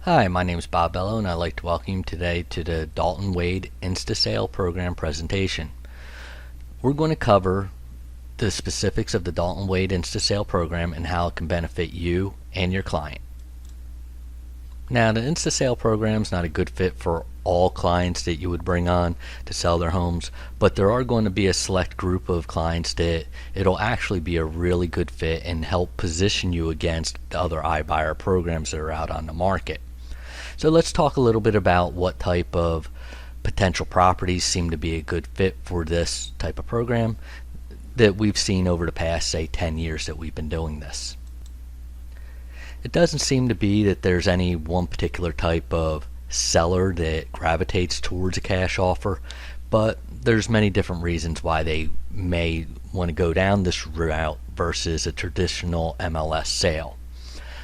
Hi, my name is Bob Bello, and I'd like to welcome you today to the Dalton Wade Insta-Sale program presentation. We're going to cover the specifics of the Dalton Wade Insta-Sale program and how it can benefit you and your client. Now, the Insta-Sale program is not a good fit for all clients that you would bring on to sell their homes, but there are going to be a select group of clients that it'll actually be a really good fit and help position you against the other iBuyer programs that are out on the market. So let's talk a little bit about what type of potential properties seem to be a good fit for this type of program that we've seen over the past, say, 10 years that we've been doing this. It doesn't seem to be that there's any one particular type of seller that gravitates towards a cash offer, but there's many different reasons why they may want to go down this route versus a traditional MLS sale.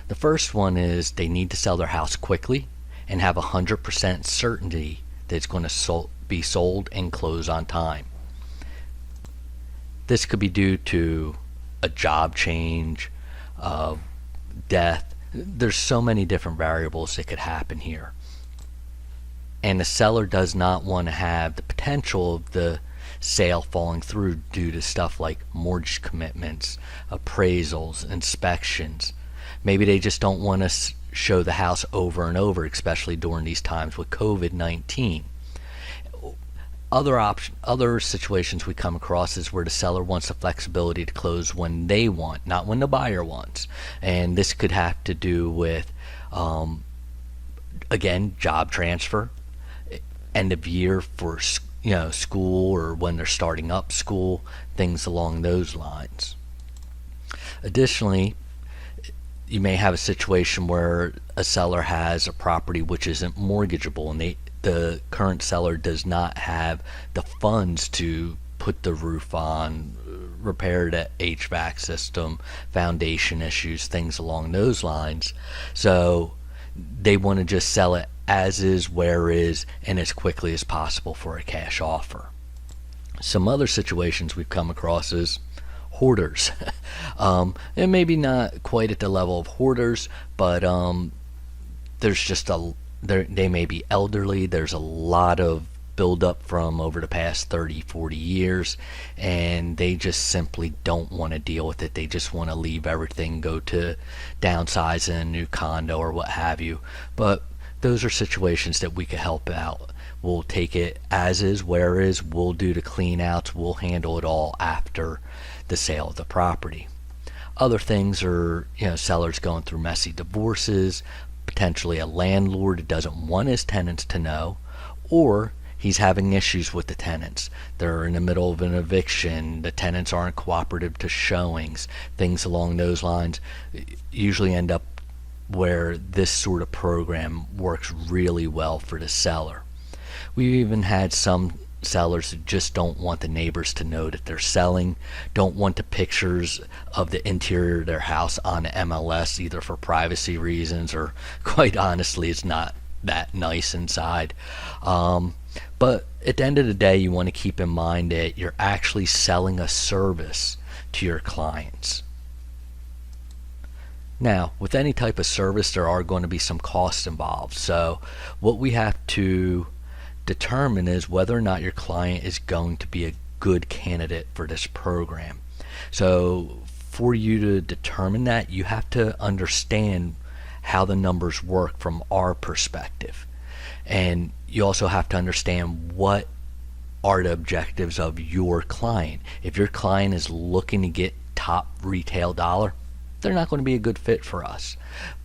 The first one is they need to sell their house quickly and have 100% certainty that it's going to be sold and close on time. This could be due to a job change, death. There's so many different variables that could happen here. And the seller does not want to have the potential of the sale falling through due to stuff like mortgage commitments, appraisals, inspections. Maybe they just don't want to show the house over and over, especially during these times with COVID-19. Other situations we come across is where the seller wants the flexibility to close when they want, not when the buyer wants. And this could have to do with, again, job transfer, end of year for school, or when they're starting up school, things along those lines. Additionally, you may have a situation where a seller has a property which isn't mortgageable, and the current seller does not have the funds to put the roof on, repair the HVAC system, foundation issues, things along those lines. So they want to just sell it as is, where is, and as quickly as possible for a cash offer. Some other situations we've come across is hoarders. And maybe not quite at the level of hoarders, but there's just they may be elderly. There's a lot of buildup from over the past 30-40 years, and they just simply don't want to deal with it. They just want to leave everything, go to downsize in a new condo or what have you. But those are situations that we could help out. We'll take it as is, where is, we'll do the clean outs, we'll handle it all after the sale of the property. Other things are, sellers going through messy divorces, potentially a landlord who doesn't want his tenants to know, or he's having issues with the tenants. They're in the middle of an eviction, the tenants aren't cooperative to showings, things along those lines usually end up where this sort of program works really well for the seller. We've even had some sellers who just don't want the neighbors to know that they're selling, don't want the pictures of the interior of their house on the MLS, either for privacy reasons or quite honestly it's not that nice inside. But at the end of the day, you want to keep in mind that you're actually selling a service to your clients. Now, with any type of service, there are going to be some costs involved. So what we have to determine is whether or not your client is going to be a good candidate for this program. So for you to determine that, you have to understand how the numbers work from our perspective. And you also have to understand what are the objectives of your client. If your client is looking to get top retail dollar, they're not going to be a good fit for us.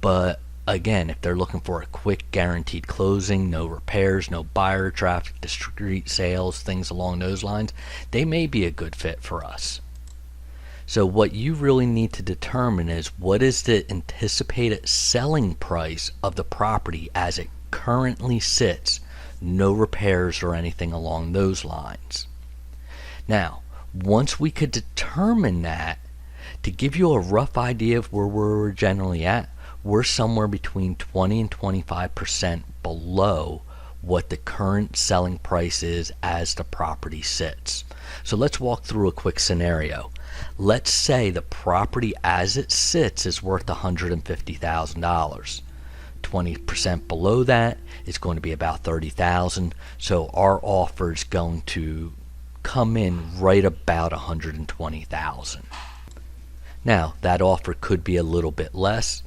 But again, if they're looking for a quick guaranteed closing, no repairs, no buyer traffic, discreet sales, things along those lines, they may be a good fit for us. So what you really need to determine is what is the anticipated selling price of the property as it currently sits, no repairs or anything along those lines. Now, once we could determine that, to give you a rough idea of where we're generally at, we're somewhere between 20 and 25% below what the current selling price is as the property sits. So let's walk through a quick scenario. Let's say the property as it sits is worth $150,000. 20% below that, it's going to be about $30,000. So our offer is going to come in right about $120,000. Now, that offer could be a little bit less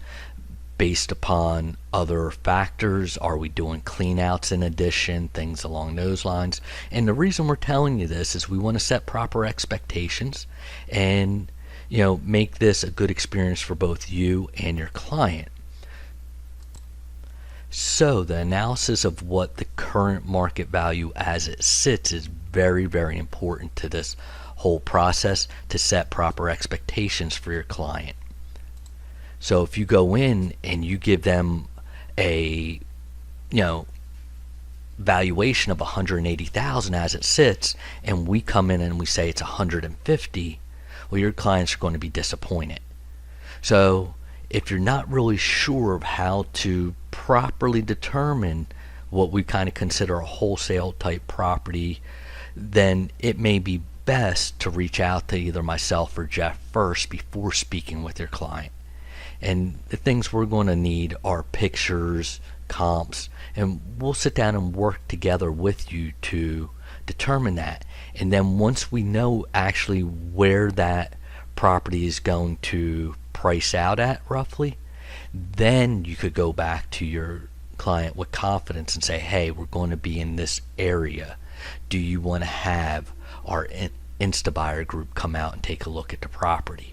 based upon other factors. Are we doing cleanouts in addition, things along those lines? And the reason we're telling you this is we want to set proper expectations and make this a good experience for both you and your client. So the analysis of what the current market value as it sits is very, very important to this whole process to set proper expectations for your client. So if you go in and you give them a valuation of $180,000 as it sits, and we come in and we say it's $150,000, well, your clients are going to be disappointed. So if you're not really sure of how to properly determine what we kind of consider a wholesale type property, then it may be best to reach out to either myself or Jeff first before speaking with your client. And the things we're going to need are pictures, comps, and we'll sit down and work together with you to determine that. And then once we know actually where that property is going to price out at roughly, then you could go back to your client with confidence and say, hey, we're going to be in this area. Do you want to have our Insta-Buyer group come out and take a look at the property?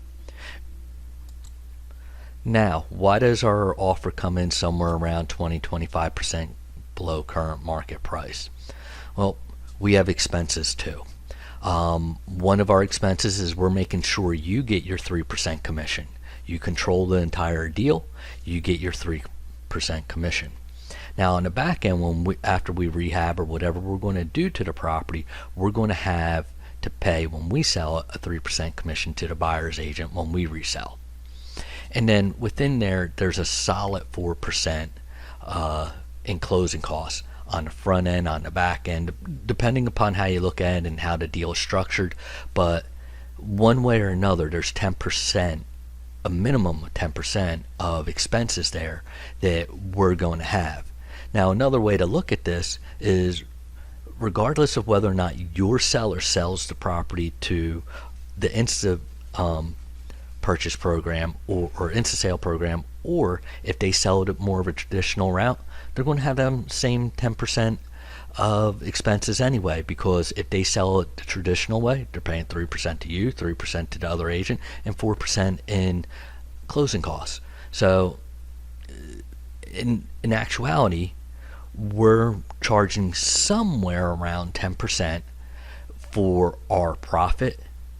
Now, why does our offer come in somewhere around 20-25% below current market price? Well, we have expenses too. One of our expenses is we're making sure you get your 3% commission. You control the entire deal, you get your 3% commission. Now on the back end, after we rehab or whatever we're going to do to the property, we're going to have to pay, when we sell it, a 3% commission to the buyer's agent when we resell. And then within there's a solid 4% in closing costs on the front end, on the back end, depending upon how you look at it and how the deal is structured. But one way or another, there's 10%, a minimum of 10% of expenses there that we're going to have. Now, another way to look at this is, regardless of whether or not your seller sells the property to the purchase program or Insta-Sale program, or if they sell it at more of a traditional route, they're going to have them same 10% of expenses anyway, because if they sell it the traditional way, they're paying 3% to you, 3% to the other agent, and 4% in closing costs. So in actuality, we're charging somewhere around 10% for our profit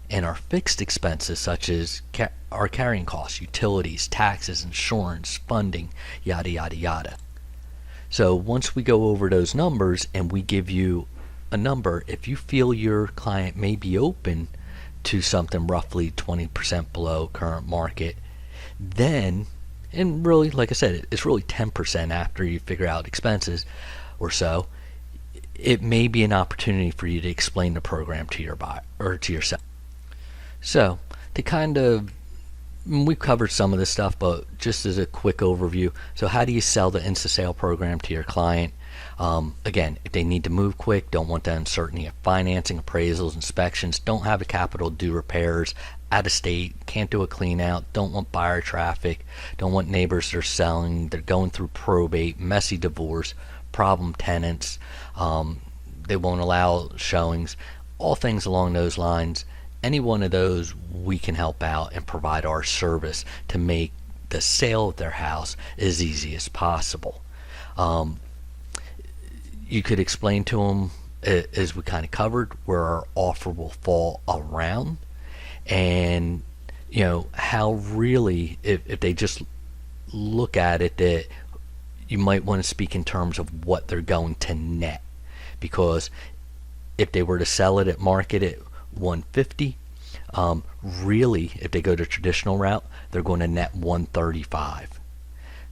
and our fixed expenses, such as our carrying costs, utilities, taxes, insurance, funding, yada yada yada. So once we go over those numbers and we give you a number, if you feel your client may be open to something roughly 20% below current market, then, and really, like I said, it's really 10% after you figure out expenses or so, it may be an opportunity for you to explain the program to your buyer or to yourself. So to kind of, we've covered some of this stuff, but just as a quick overview, so how do you sell the Insta-Sale program to your client? Again, if they need to move quick, don't want the uncertainty of financing, appraisals, inspections, don't have the capital to do repairs, out of state, can't do a clean out, don't want buyer traffic, don't want neighbors that are selling, they're going through probate, messy divorce, problem tenants, they won't allow showings, all things along those lines. Any one of those, we can help out and provide our service to make the sale of their house as easy as possible. You could explain to them, as we kind of covered, where our offer will fall around, and how really, if they just look at it, that you might want to speak in terms of what they're going to net, because if they were to sell it at market at $150, really, if they go the traditional route, they're going to net $135,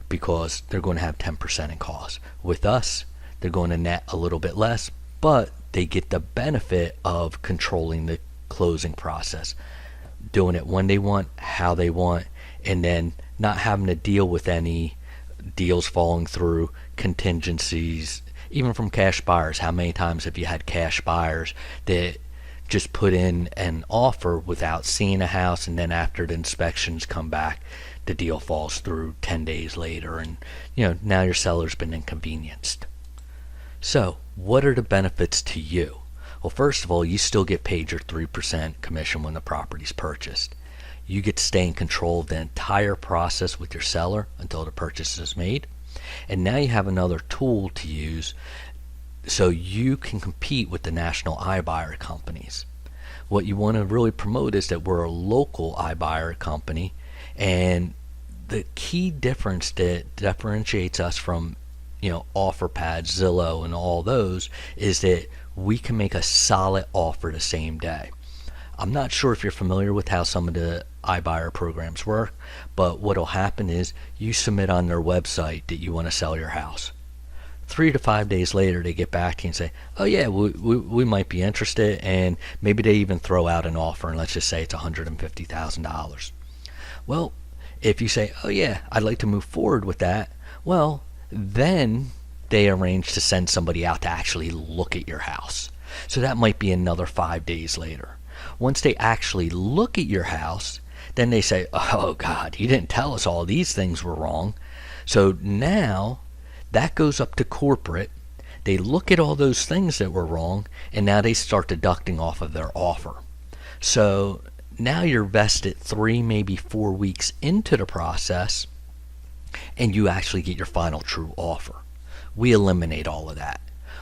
because they're going to have 10% in cost. With us, they're going to net a little bit less, but they get the benefit of controlling the closing process, doing it when they want, how they want, and then not having to deal with any deals falling through, contingencies, even from cash buyers. How many times have you had cash buyers that just put in an offer without seeing a house, and then after the inspections come back, the deal falls through 10 days later, and now your seller's been inconvenienced. So what are the benefits to you? Well, first of all, you still get paid your 3% commission when the property's purchased. You get to stay in control of the entire process with your seller until the purchase is made. And now you have another tool to use so you can compete with the national iBuyer companies. What you want to really promote is that we're a local iBuyer company, and the key difference that differentiates us from OfferPad, Zillow, and all those is that we can make a solid offer the same day. I'm not sure if you're familiar with how some of the iBuyer programs work, but what will happen is you submit on their website that you want to sell your house. 3 to 5 days later, they get back to you and say, oh yeah, we might be interested, and maybe they even throw out an offer, and let's just say it's $150,000. Well, if you say, oh yeah, I'd like to move forward with that, well, then they arrange to send somebody out to actually look at your house. So that might be another 5 days later. Once they actually look at your house, then they say, oh God, you didn't tell us all these things were wrong. So now that goes up to corporate. They look at all those things that were wrong, and now they start deducting off of their offer. So now you're vested 3, maybe 4 weeks into the process, and you actually get your final true offer. We eliminate all of that.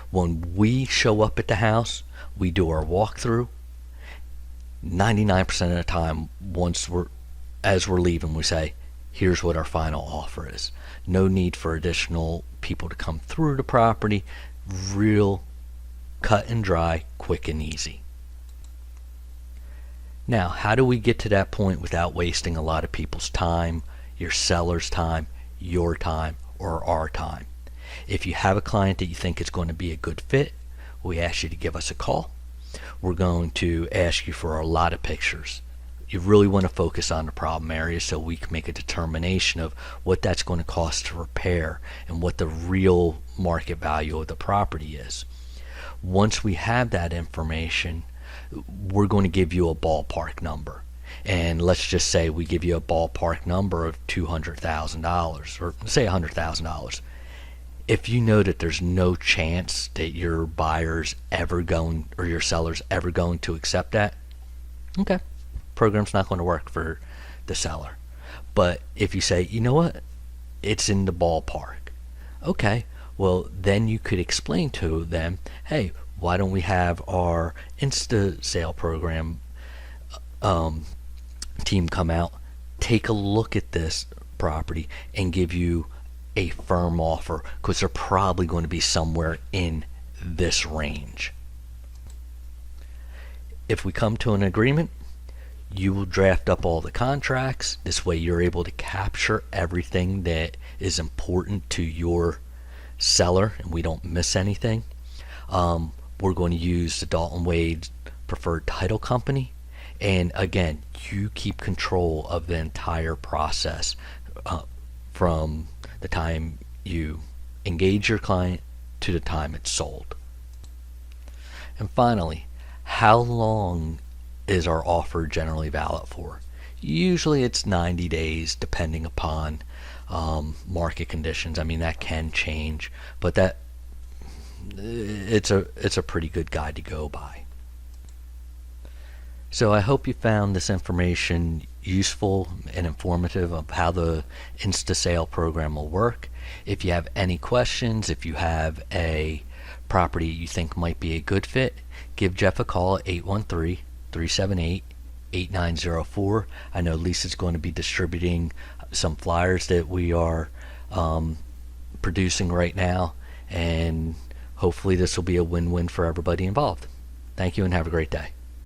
When we show up at the house, we do our walkthrough. 99% of the time, as we're leaving, we say, here's what our final offer is. No need for additional people to come through the property. Real cut and dry, quick and easy. Now, how do we get to that point without wasting a lot of people's time, your seller's time, your time, or our time? If you have a client that you think is going to be a good fit, we ask you to give us a call. We're going to ask you for a lot of pictures. You really want to focus on the problem area so we can make a determination of what that's going to cost to repair and what the real market value of the property is. Once we have that information, we're going to give you a ballpark number. And let's just say we give you a ballpark number of $200,000, or say $100,000. If you know that there's no chance that your buyer's ever going, or your seller's ever going to accept that, okay, program's not going to work for the seller. But if you say, you know what, it's in the ballpark, okay, well then you could explain to them, hey, why don't we have our Insta-Sale program team come out, take a look at this property, and give you a firm offer, because they're probably going to be somewhere in this range. If we come to an agreement, you will draft up all the contracts. This way you're able to capture everything that is important to your seller, and we don't miss anything. We're going to use the Dalton Wade's preferred title company, and again, you keep control of the entire process from the time you engage your client to the time it's sold. And finally, how long is our offer generally valid for? Usually it's 90 days depending upon market conditions. I mean, that can change, but it's a pretty good guide to go by. So I hope you found this information useful and informative of how the Insta-Sale program will work. If you have any questions, if you have a property you think might be a good fit, give Jeff a call at 813-378-8904. I know Lisa's going to be distributing some flyers that we are producing right now, and hopefully this will be a win-win for everybody involved. Thank you and have a great day.